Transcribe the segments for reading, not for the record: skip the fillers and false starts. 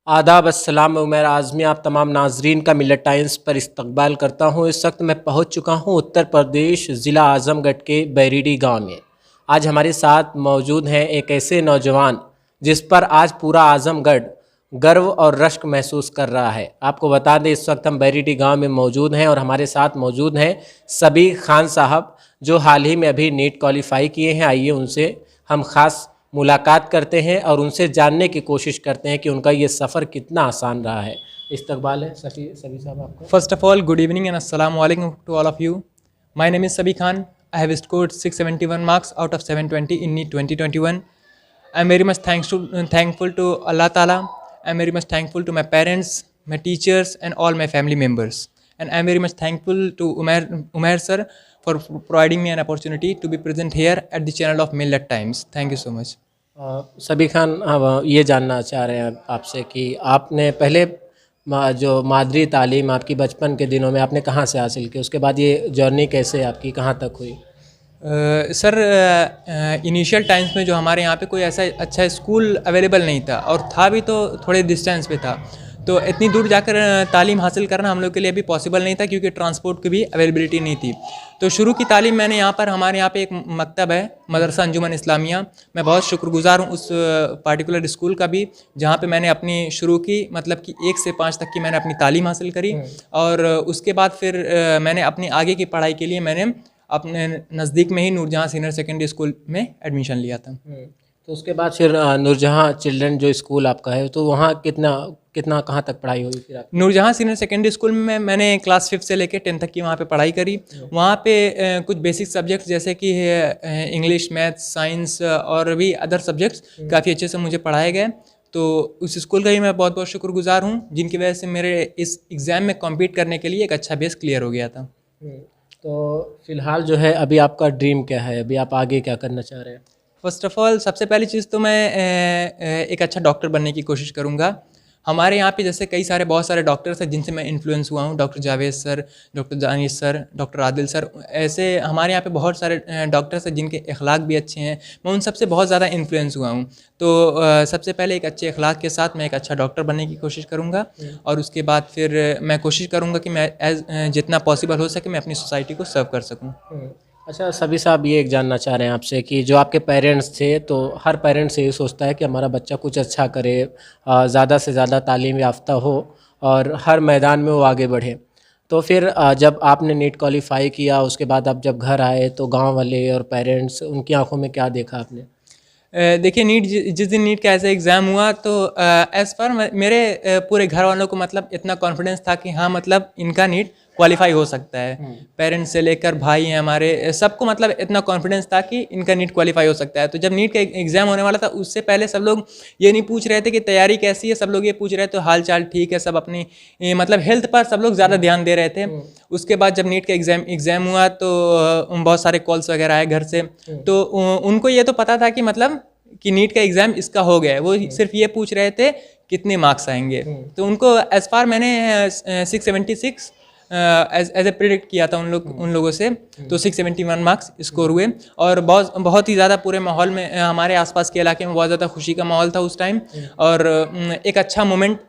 आदाब अस्सलाम उमैर आज़मी आप तमाम नाजरीन का मिलत टाइम्स पर इस्तकबाल करता हूँ। इस वक्त मैं पहुँच चुका हूँ उत्तर प्रदेश ज़िला आज़मगढ़ के बैरीडी गांव में। आज हमारे साथ मौजूद हैं एक ऐसे नौजवान जिस पर आज पूरा आज़मगढ़ गर्व और रश्क महसूस कर रहा है। आपको बता दें इस वक्त हम बैरीडी गांव में मौजूद हैं और हमारे साथ मौजूद हैं सबी खान साहब जो हाल ही में अभी नीट क्वालिफाई किए हैं। आइए उनसे हम ख़ास मुलाकात करते हैं और उनसे जानने की कोशिश करते हैं कि उनका ये सफ़र कितना आसान रहा है। इस्तकबाल है सभी साहब आपका। First of all, good evening and assalamu alaikum to all of you. My name is Sabi Khan. I have scored 671 marks out of 720 in NEET 2021. I am very much thankful to Allah Ta'ala. I am very much thankful to my parents, my teachers and all my family members. And I am very much thankful to Umair sir for providing me an opportunity to be present here at the channel of Millet Times. Thank you so much. सभी खान हम ये जानना चाह रहे हैं आपसे कि आपने पहले जो मादरी तालीम आपकी बचपन के दिनों में आपने कहाँ से हासिल की, उसके बाद ये जर्नी कैसे आपकी कहाँ तक हुई? सर इनिशियल टाइम्स में जो हमारे यहाँ पे कोई ऐसा अच्छा स्कूल अवेलेबल नहीं था और था भी तो थोड़े डिस्टेंस पे था, तो इतनी दूर जाकर तालीम हासिल करना हम लोग के लिए भी पॉसिबल नहीं था क्योंकि ट्रांसपोर्ट की भी अवेलेबिलिटी नहीं थी। तो शुरू की तालीम मैंने यहाँ पर हमारे यहाँ पे एक मकतब है मदरसा अंजुमन इस्लामिया, मैं बहुत शुक्रगुजार हूँ उस पार्टिकुलर स्कूल का भी जहाँ पे मैंने अपनी शुरू की मतलब कि 1 से 5 तक की मैंने अपनी तालीम हासिल करी। और उसके बाद फिर मैंने अपनी आगे की पढ़ाई के लिए मैंने अपने नज़दीक में ही नूरजहाँ सीनियर सेकेंडरी स्कूल में एडमिशन लिया था। तो उसके बाद फिर नूरजहाँ चिल्ड्रन जो स्कूल आपका है तो वहाँ कितना कहाँ तक पढ़ाई हुई फिर आप? नूरजहाँ सीनियर सेकेंडरी स्कूल में मैंने क्लास 5 से लेकर 10 तक की वहाँ पे पढ़ाई करी। वहाँ पे कुछ बेसिक सब्जेक्ट्स जैसे कि इंग्लिश, मैथ्स, साइंस और भी अदर सब्जेक्ट्स काफ़ी अच्छे से मुझे पढ़ाए गए। तो उस स्कूल का भी मैं बहुत बहुत शुक्रगुजार हूँ जिनकी वजह से मेरे इस एग्ज़ाम में कॉम्पीट करने के लिए एक अच्छा बेस क्लियर हो गया था। तो फ़िलहाल जो है अभी आपका ड्रीम क्या है, अभी आप आगे क्या करना चाह रहे हैं? फर्स्ट ऑफ़ ऑल सबसे पहली चीज़ तो मैं एक अच्छा डॉक्टर बनने की कोशिश करूँगा। हमारे यहाँ पे जैसे बहुत सारे डॉक्टर्स हैं जिनसे मैं इन्फ्लुएंस हुआ हूँ, doctor Javed sir, doctor Danish sir, doctor Adil sir, ऐसे हमारे यहाँ पे बहुत सारे डॉक्टर्स हैं जिनके अखलाक भी अच्छे हैं, मैं उन सबसे बहुत ज़्यादा इन्फ्लुएंस हुआ हूँ। तो सबसे पहले एक अच्छे अखलाक के साथ मैं एक अच्छा डॉक्टर बनने की कोशिश करूँगा और उसके बाद फिर मैं कोशिश करूँगा कि मैं जितना पॉसिबल हो सके मैं अपनी सोसाइटी को सर्व कर सकूँ। अच्छा सभी साहब ये एक जानना चाह रहे हैं आपसे कि जो आपके पेरेंट्स थे तो हर पेरेंट्स ये सोचता है कि हमारा बच्चा कुछ अच्छा करे, ज़्यादा से ज़्यादा तालीम याफ्ता हो और हर मैदान में वो आगे बढ़े। तो फिर जब आपने नीट क्वालिफाई किया उसके बाद आप जब घर आए तो गांव वाले और पेरेंट्स उनकी आंखों में क्या देखा आपने? देखिए जिस दिन नीट का ऐसा एग्ज़ाम हुआ तो एज़ पर मेरे पूरे घर वालों को मतलब इतना कॉन्फिडेंस था कि हाँ मतलब इनका नीट क्वालिफाई हो सकता है। पेरेंट्स से लेकर भाई हैं हमारे, सबको मतलब इतना कॉन्फिडेंस था कि इनका नीट क्वालिफाई हो सकता है। तो जब नीट का एग्ज़ाम होने वाला था उससे पहले सब लोग ये नहीं पूछ रहे थे कि तैयारी कैसी है, सब लोग ये पूछ रहे थे हाल चाल ठीक है, सब अपनी मतलब हेल्थ पर सब लोग ज़्यादा ध्यान दे रहे थे। उसके बाद जब नीट का एग्ज़ाम हुआ तो बहुत सारे कॉल्स वगैरह आए घर से, तो उनको ये तो पता था कि मतलब कि नीट का एग्ज़ाम इसका हो गया है, वो सिर्फ ये पूछ रहे थे कितने मार्क्स आएंगे। तो उनको एज़ फार मैंने 676 एज ए प्रिडिक्ट किया था उन लोगों से, तो 671 मार्क्स स्कोर हुए और बहुत ही ज़्यादा पूरे माहौल में हमारे आसपास के इलाके में बहुत ज़्यादा खुशी का माहौल था उस टाइम और एक अच्छा मोमेंट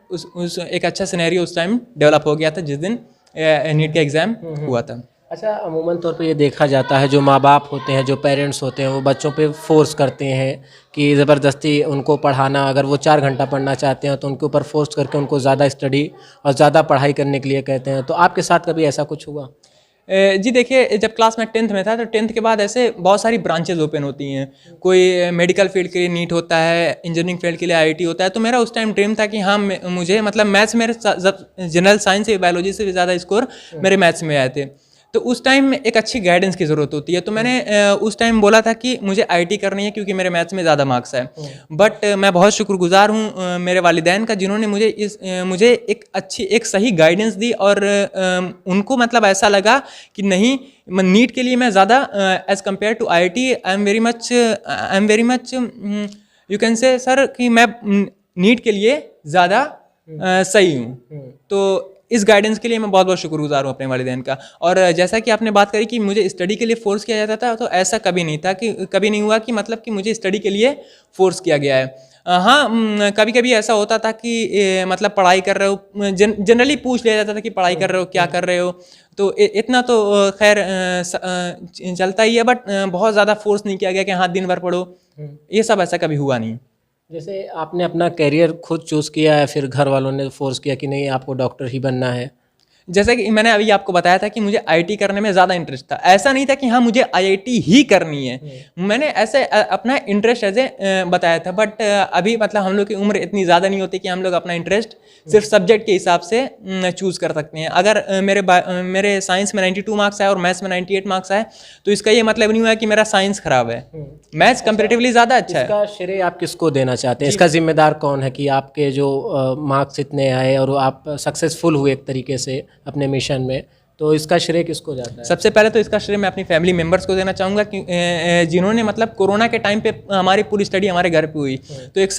एक अच्छा सिनेरियो उस टाइम डेवलप हो गया था जिस दिन नीट का एग्ज़ाम हुआ था। अच्छा अमूमन तौर पे ये देखा जाता है जो माँ बाप होते हैं, जो पेरेंट्स होते हैं वो बच्चों पे फोर्स करते हैं कि ज़बरदस्ती उनको पढ़ाना, अगर वो 4 घंटा पढ़ना चाहते हैं तो उनके ऊपर फोर्स करके उनको ज़्यादा स्टडी और ज़्यादा पढ़ाई करने के लिए कहते हैं। तो आपके साथ कभी ऐसा कुछ हुआ? जी देखिए जब क्लास में 10th में था तो 10th के बाद ऐसे बहुत सारी ब्रांचेज ओपन होती हैं, कोई मेडिकल फील्ड के लिए नीट होता है, इंजीनियरिंग फील्ड के लिए आईआईटी होता है। तो मेरा उस टाइम ड्रीम था कि हाँ मुझे मतलब मैथ्स मेरे जनरल साइंस या बायोलॉजी से भी ज़्यादा स्कोर मेरे मैथ्स में आए थे। तो उस टाइम एक अच्छी गाइडेंस की ज़रूरत होती है, तो मैंने उस टाइम बोला था कि मुझे आईटी करनी है क्योंकि मेरे मैथ्स में ज़्यादा मार्क्स है। बट मैं बहुत शुक्रगुजार हूँ मेरे वालिदैन का जिन्होंने मुझे एक सही गाइडेंस दी और उनको मतलब ऐसा लगा कि नहीं नीट के लिए मैं ज़्यादा as compare to IIT I am very much you can say sir कि मैं नीट के लिए ज़्यादा सही हूँ। तो इस गाइडेंस के लिए मैं बहुत बहुत शुक्रगुजार हूँ अपने वालिदैन का। और जैसा कि आपने बात करी कि मुझे स्टडी के लिए फ़ोर्स किया जाता था, तो ऐसा कभी नहीं था कि कभी नहीं हुआ कि मतलब कि मुझे स्टडी के लिए फ़ोर्स किया गया है। हाँ, कभी कभी ऐसा होता था कि मतलब पढ़ाई कर रहे हो, जनरली पूछ लिया जाता था कि पढ़ाई कर रहे हो, क्या कर रहे हो। तो इतना तो खैर चलता ही है, बट बहुत ज़्यादा फोर्स नहीं किया गया कि हाँ दिन भर पढ़ो, ये सब ऐसा कभी हुआ नहीं। जैसे आपने अपना करियर खुद चूज़ किया या फिर घर वालों ने फोर्स किया कि नहीं आपको डॉक्टर ही बनना है? जैसे कि मैंने अभी आपको बताया था कि मुझे आईआईटी करने में ज़्यादा इंटरेस्ट था, ऐसा नहीं था कि हाँ मुझे आईआईटी ही करनी है। मैंने ऐसे अपना इंटरेस्ट ऐसे बताया था, बट अभी मतलब हम लोग की उम्र इतनी ज़्यादा नहीं होती कि हम लोग अपना इंटरेस्ट सिर्फ सब्जेक्ट के हिसाब से चूज़ कर सकते हैं। अगर मेरे साइंस में 92 मार्क्स आए और मैथ्स में 98 मार्क्स आए, तो इसका ये मतलब नहीं हुआ कि मेरा साइंस खराब है, मैथ्स कंपेरेटिवली ज़्यादा अच्छा है। इसका श्रेय आप किसको देना चाहते हैं? इसका जिम्मेदार कौन है कि आपके जो मार्क्स इतने आए और आप सक्सेसफुल हुए एक तरीके से अपने मिशन में, तो इसका श्रेय किसको जाता है? सबसे पहले तो इसका श्रेय मैं अपनी फैमिली मेंबर्स को देना चाहूँगा कि जिन्होंने मतलब कोरोना के टाइम पे हमारी पूरी स्टडी हमारे घर पे हुई, तो एक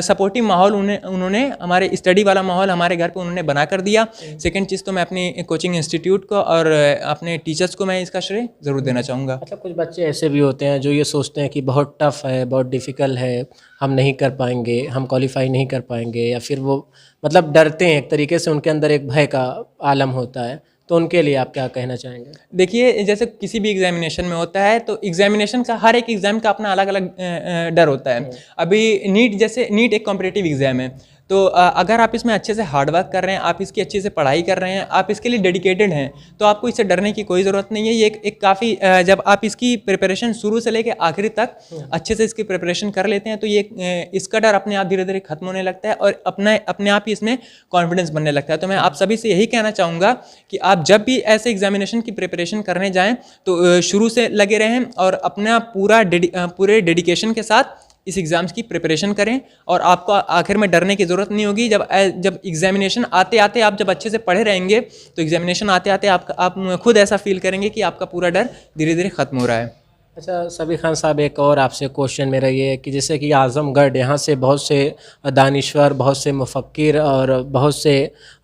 सपोर्टिव माहौल उन्होंने हमारे स्टडी वाला माहौल हमारे घर पे उन्होंने बना कर दिया। सेकंड चीज़ तो मैं अपनी कोचिंग इंस्टीट्यूट को और अपने टीचर्स को मैं इसका श्रेय ज़रूर देना चाहूँगा। मतलब कुछ बच्चे ऐसे भी होते हैं जो ये सोचते हैं कि बहुत टफ है, बहुत डिफ़िकल्ट है, हम नहीं कर पाएंगे, हम क्वालिफाई नहीं कर पाएंगे, या फिर वो मतलब डरते हैं, एक तरीके से उनके अंदर एक भय का आलम होता है, तो उनके लिए आप क्या कहना चाहेंगे? देखिए, जैसे किसी भी एग्जामिनेशन में होता है, तो एग्जामिनेशन का हर एक एग्जाम का अपना अलग अलग डर होता है। अभी नीट एक कॉम्पिटिटिव एग्जाम है, तो अगर आप इसमें अच्छे से हार्डवर्क कर रहे हैं, आप इसकी अच्छे से पढ़ाई कर रहे हैं, आप इसके लिए डेडिकेटेड हैं, तो आपको इससे डरने की कोई ज़रूरत नहीं है। ये एक काफ़ी जब आप इसकी प्रिपरेशन शुरू से लेकर आखिरी तक अच्छे से इसकी प्रिपरेशन कर लेते हैं, तो ये इसका डर अपने आप धीरे धीरे खत्म होने लगता है और अपने आप ही इसमें कॉन्फिडेंस बनने लगता है। तो मैं आप सभी से यही कहना चाहूँगा कि आप जब भी ऐसे एग्जामिनेशन की प्रिपरेशन करने जाएँ, तो शुरू से लगे रहें और अपना पूरे डेडिकेशन के साथ इस एग्ज़ाम्स की प्रिपरेशन करें, और आपको आखिर में डरने की ज़रूरत नहीं होगी। जब एग्जामिनेशन आते आते आप जब अच्छे से पढ़े रहेंगे, तो एग्जामिनेशन आते आते आप खुद ऐसा फील करेंगे कि आपका पूरा डर धीरे धीरे ख़त्म हो रहा है। अच्छा सबीर खान साहब, एक और आपसे क्वेश्चन मेरा ये है कि जैसे कि आज़मगढ़, यहाँ से बहुत से दानिश्वर, बहुत से मुफक्किर और बहुत से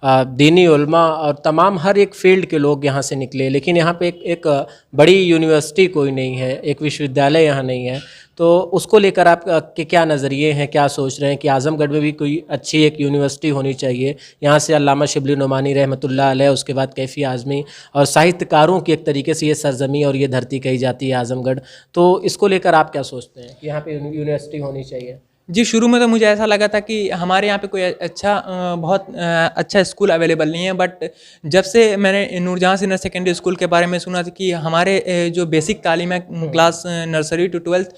दीनी उलमा और तमाम हर एक फील्ड के लोग यहाँ से निकले, लेकिन यहाँ पे एक बड़ी यूनिवर्सिटी कोई नहीं है, एक विश्वविद्यालय यहाँ नहीं है। तो उसको लेकर आप के क्या नज़रिए हैं, क्या सोच रहे हैं कि आज़मगढ़ में भी कोई अच्छी एक यूनिवर्सिटी होनी चाहिए? यहाँ से अल्लामा शिबली नोमानी रहमतुल्लाह अलैह, उसके बाद कैफ़ी आज़मी और साहित्यकारों की एक तरीके से ये सरजमी और ये धरती कही जाती है आज़मगढ़। तो इसको लेकर आप क्या सोचते हैं कि यहाँ पे यूनिवर्सिटी होनी चाहिए? जी, शुरू में तो मुझे ऐसा लगा था कि हमारे यहाँ पे कोई बहुत अच्छा स्कूल अवेलेबल नहीं है, बट जब से मैंने नूरजहाँ सीनियर सेकेंडरी स्कूल के बारे में सुना था कि हमारे जो बेसिक तालीम है क्लास नर्सरी टू 12th,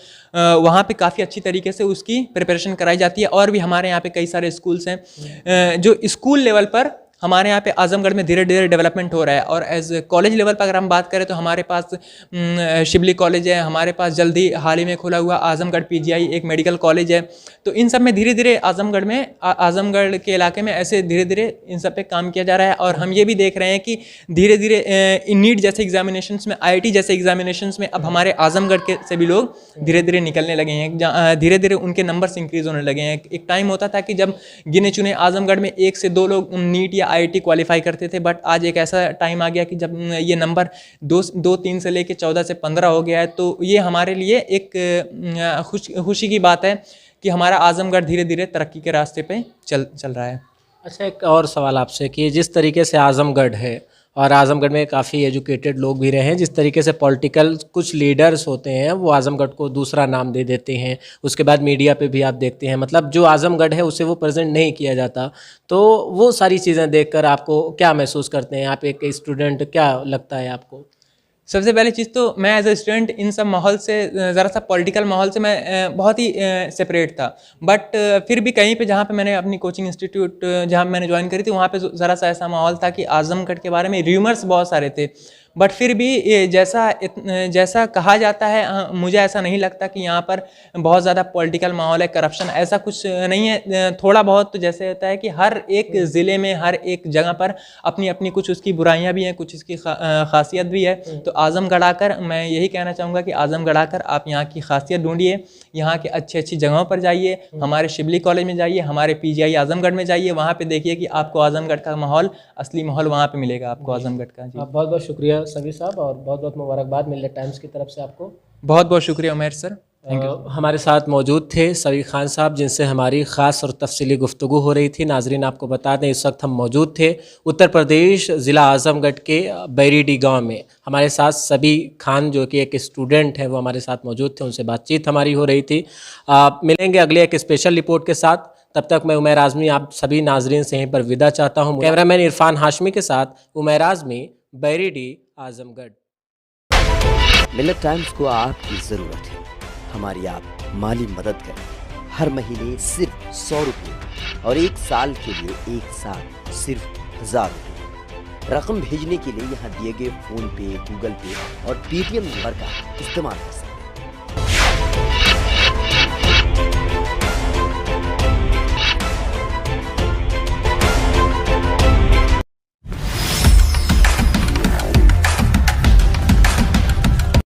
वहाँ पे काफ़ी अच्छी तरीके से उसकी प्रिपरेशन कराई जाती है। और भी हमारे यहाँ पे कई सारे स्कूल्स हैं जो स्कूल लेवल पर हमारे यहाँ पे आज़मगढ़ में धीरे धीरे डेवलपमेंट हो रहा है। और एज कॉलेज लेवल पर अगर हम बात करें, तो हमारे पास शिबली कॉलेज है, हमारे पास जल्दी हाल ही में खुला हुआ आज़मगढ़ पीजीआई एक मेडिकल कॉलेज है। तो इन सब में धीरे धीरे आज़मगढ़ के इलाके में ऐसे धीरे धीरे इन सब पे काम किया जा रहा है। और हम ये भी देख रहे हैं कि धीरे धीरे नीट जैसे एग्जामिनेशंस में, आईआईटी जैसे एग्जामिनेशंस में अब हमारे आज़मगढ़ के से भी लोग धीरे धीरे निकलने लगे हैं, धीरे धीरे उनके नंबर्स इंक्रीज होने लगे हैं। एक टाइम होता था कि जब गिने चुने आज़मगढ़ में 1 से 2 लोग नीट या आईआईटी क्वालिफाई करते थे, बट आज एक ऐसा टाइम आ गया कि जब ये नंबर 2-3 से लेके 14 से 15 हो गया है। तो ये हमारे लिए एक खुशी की बात है कि हमारा आज़मगढ़ धीरे धीरे तरक्की के रास्ते पे चल रहा है। अच्छा, एक और सवाल आपसे कि जिस तरीके से आज़मगढ़ है और आज़मगढ़ में काफ़ी एजुकेटेड लोग भी रहे हैं, जिस तरीके से पॉलिटिकल कुछ लीडर्स होते हैं वो आज़मगढ़ को दूसरा नाम दे देते हैं, उसके बाद मीडिया पे भी आप देखते हैं मतलब जो आज़मगढ़ है उसे वो प्रेजेंट नहीं किया जाता। तो वो सारी चीज़ें देखकर आपको क्या महसूस करते हैं? आप एक स्टूडेंट, क्या लगता है आपको? सबसे पहली चीज़ तो मैं एज ए स्टूडेंट इन सब माहौल से, ज़रा सा पॉलिटिकल माहौल से मैं बहुत ही सेपरेट था। बट फिर भी कहीं पे जहाँ पे मैंने अपनी कोचिंग इंस्टीट्यूट जहाँ मैंने ज्वाइन करी थी, वहाँ पे ज़रा सा ऐसा माहौल था कि आज़मगढ़ के बारे में र्यूमर्स बहुत सारे थे। बट फिर भी जैसा कहा जाता है, मुझे ऐसा नहीं लगता कि यहाँ पर बहुत ज़्यादा पॉलिटिकल माहौल है, करप्शन ऐसा कुछ नहीं है। थोड़ा बहुत तो जैसे होता है कि हर एक ज़िले में, हर एक जगह पर अपनी अपनी कुछ उसकी बुराइयाँ भी हैं, कुछ इसकी खासियत भी है। तो आज़मगढ़ आकर मैं यही कहना चाहूँगा कि आज़मगढ़ आकर आप यहाँ की खासियत ढूंढिए, यहाँ के अच्छी जगहों पर जाइए, हमारे शिबली कॉलेज में जाइए, हमारे पीजीआई आज़मगढ़ में जाइए, वहाँ पे देखिए कि आपको आज़मगढ़ का माहौल, असली माहौल वहाँ पे मिलेगा आपको आज़मगढ़ का। जी, बहुत बहुत शुक्रिया सबीर साहब और बहुत बहुत मुबारकबाद मिलत टाइम्स की तरफ से आपको। बहुत बहुत शुक्रिया उमैर सर। Thank you. हमारे साथ मौजूद थे सबीर खान साहब, जिनसे हमारी ख़ास और तफसीली गुफ्तगू हो रही थी। नाजरीन, आपको बता दें इस वक्त हम मौजूद थे उत्तर प्रदेश ज़िला आज़मगढ़ के बैरीडी गांव में। हमारे साथ सबीर खान जो कि एक स्टूडेंट हैं, वो हमारे साथ मौजूद थे, उनसे बातचीत हमारी हो रही थी। मिलेंगे अगले एक स्पेशल रिपोर्ट के साथ। तब तक मैं उमैर आज़मी आप सभी नाजरीन से यहीं पर विदा चाहता हूँ। कैमरामैन इरफान हाशमी के साथ उमैर आज़मी, बैरीडी, आज़मगढ़। मिलेट टाइम्स को आपकी ज़रूरत है, हमारी आप माली मदद करें। हर महीने सिर्फ 100 रुपये और 1 साल के लिए एक साथ सिर्फ 1000 रुपये। रकम भेजने के लिए यहाँ दिए गए फ़ोन पे, गूगल पे और पेटीएम नंबर का इस्तेमाल कर सकते हैं।